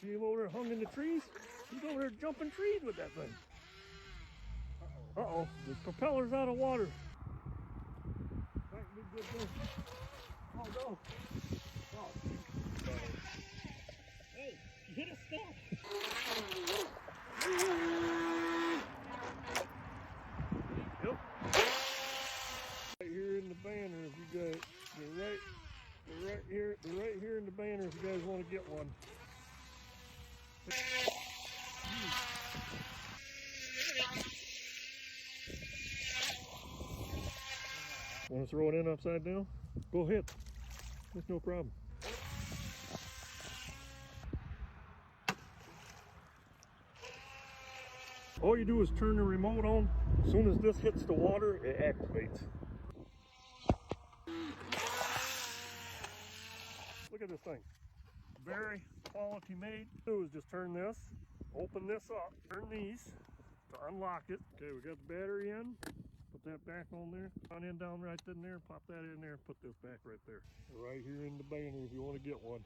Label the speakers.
Speaker 1: See him over there hung in the trees? He's over there jumping trees with that thing. Uh-oh, the propeller's out of water. Might be good there. Oh no. Oh. Hey, you hit a stump. Yep. Right here in the banner, if you guys, they're right here in the banner if you guys want to get one. Want to throw it in upside down? Go ahead. There's no problem. All you do is turn the remote on. As soon as this hits the water, it activates. Look at this thing. Very quality made. What do is just turn this, open this up, turn these to unlock it. Okay, we got the battery in. Put that back on there. Front end down right in there. Pop that in there. Put this back right there. Right here in the banner if you want to get one.